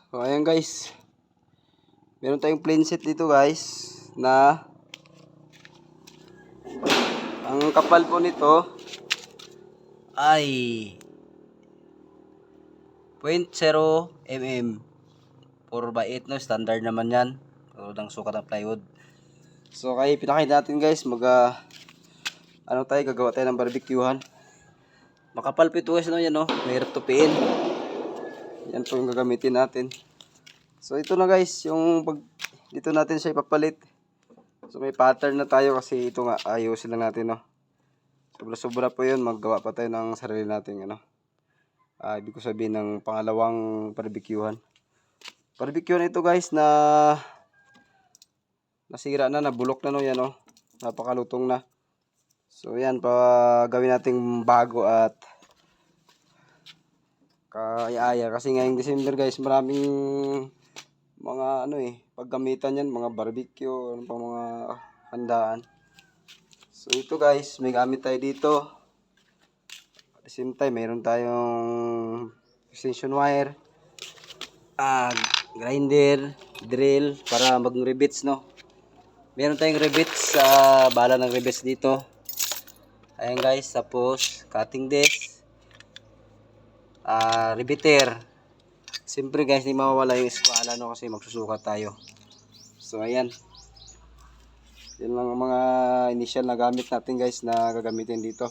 So ayan guys, meron tayong plain set dito guys na ang kapal po nito ay 0.0 mm 4x8 no, standard naman yan. Ng sukat ng plywood. So kaya pinakita natin guys, gagawa tayo ng barbecuehan. Makapal po ito guys, no, yan no, mahirap tupiin. Yan po yung gagamitin natin. So ito na guys, dito natin siya ipapalit. So may pattern na tayo kasi ito nga ayusin lang natin no. Sobra-sobra po 'yun, maggawa pa tayo ng sarili nating ibig ko sabihin ng pangalawang barbecuehan. Barbecuehan ito guys na nasira na, nabulok na no, yan no. Napakalutong na. So yan, gawin nating bago at kaya kasi ngayong December guys, maraming mga paggamitan yan, mga barbecue, mga handaan. So ito guys, may gamit tayo dito. At the same time, mayroon tayong extension wire, grinder, drill para mag-rivets no. Meron tayong rivets, bala ng rivets dito. Ayan guys, tapos cutting disc, riveter. Siyempre guys, hindi mawawala yung eskwala no kasi magsusukat tayo. So ayan. Yan lang ang mga initial na gamit natin guys na gagamitin dito.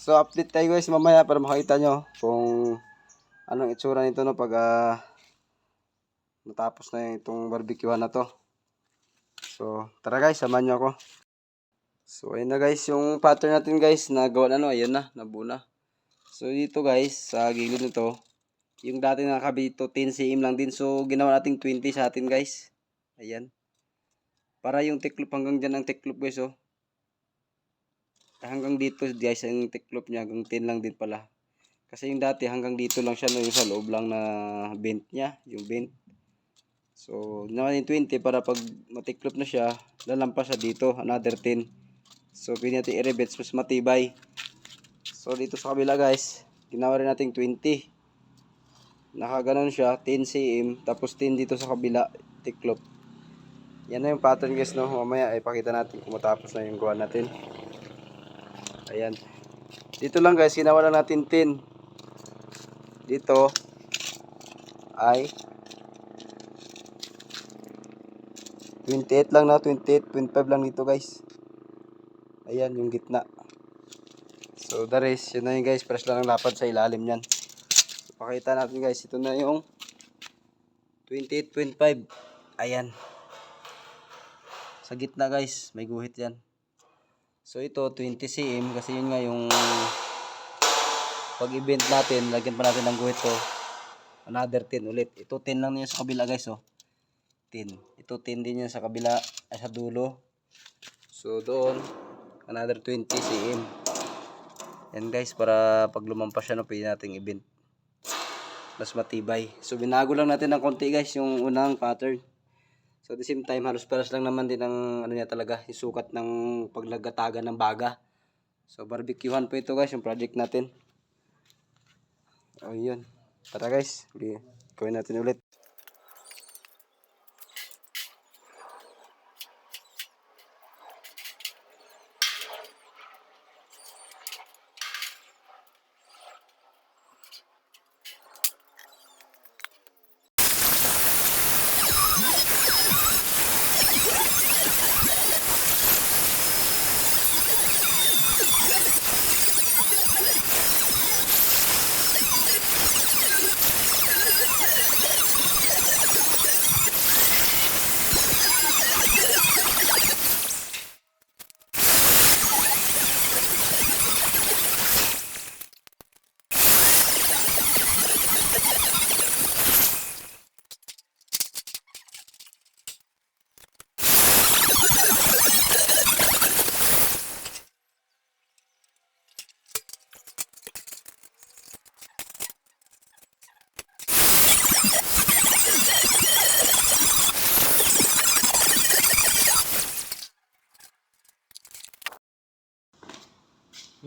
So update tayo guys mamaya para makita nyo kung anong itsura nito no pag natapos na itong barbecuehan na to. So tara guys, samahan nyo ako. So ayun na guys, yung pattern natin guys nagawa na no, ayun na, nabuo na. So dito guys, sa gilid nito, yung dati nakakabit dito 10 cm lang din. So ginawa nating 20 sa atin guys. Ayan. Para yung tiklop hanggang dyan ang tiklop guys oh. Hanggang dito guys ang tiklop niya, hanggang 10 lang din pala. Kasi yung dati hanggang dito lang siya no, yung sa loob lang na bent niya, yung bent. So ginawa natin 20 para pag matiklop na siya, lalampas siya dito, another 10. So pwede natin i-rivets mas matibay. So dito sa kabila guys, ginawa rin natin 20. Nakaganon siya, 10 cm, tapos 10 dito sa kabila, tiklop. Yan na yung pattern guys no, mamaya ipakita natin kung matapos na yung gawa natin. Ayan. Dito lang guys, ginawa lang natin 10. Dito ay 28 lang na, 28.5 lang dito guys. Ayan yung gitna. So the rest, yun na yun guys, press lang ang lapad sa ilalim yan. So, pakita natin guys, ito na yung 28.5. Ayan. Sa gitna guys, may guhit yan. So ito 20 cm kasi yun nga yung pag i-bend natin, lagyan pa natin ng guhit to. Another 10 ulit. Ito 10 lang niya sa kabila guys oh. 10. Ito 10 din yan sa kabila, sa dulo. So doon, another 20 cm. Yan guys, para pag lumampas siya no, pwede natin i-bend. Mas matibay. So binago lang natin ng konti guys yung unang pattern. So at the same time, halos paras lang naman din ang niya talaga, yung sukat ng paglagatagan ng baga. So barbecuehan po ito guys, yung project natin. O yun. Tara guys, gawin natin ulit.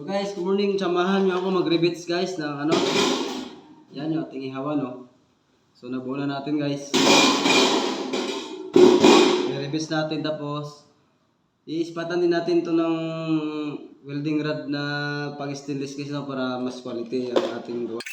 So guys, good morning. Samahan nyo ako mag-rivets guys ng yan yung ating ihawa no. So nabuo na natin guys. I-revise natin tapos iispatan din natin to ng welding rod na pang stainless case na para mas quality ang ating gawa.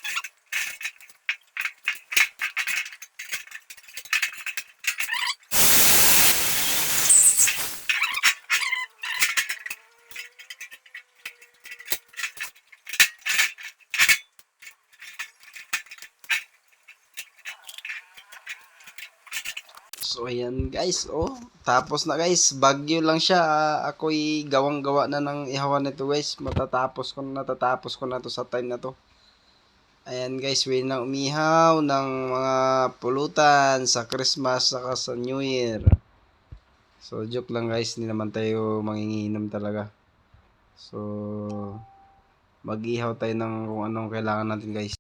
So ayan guys, oh. Tapos na guys, bagyo lang siya. Ako'y gawang-gawa na ng ihawan nito guys. Natatapos ko na to sa time na to. Ayan guys, way na umihaw ng mga pulutan sa Christmas saka sa New Year. So joke lang guys, hindi naman tayo manginginom talaga. So mag-ihaw tayo ng kung anong kailangan natin guys.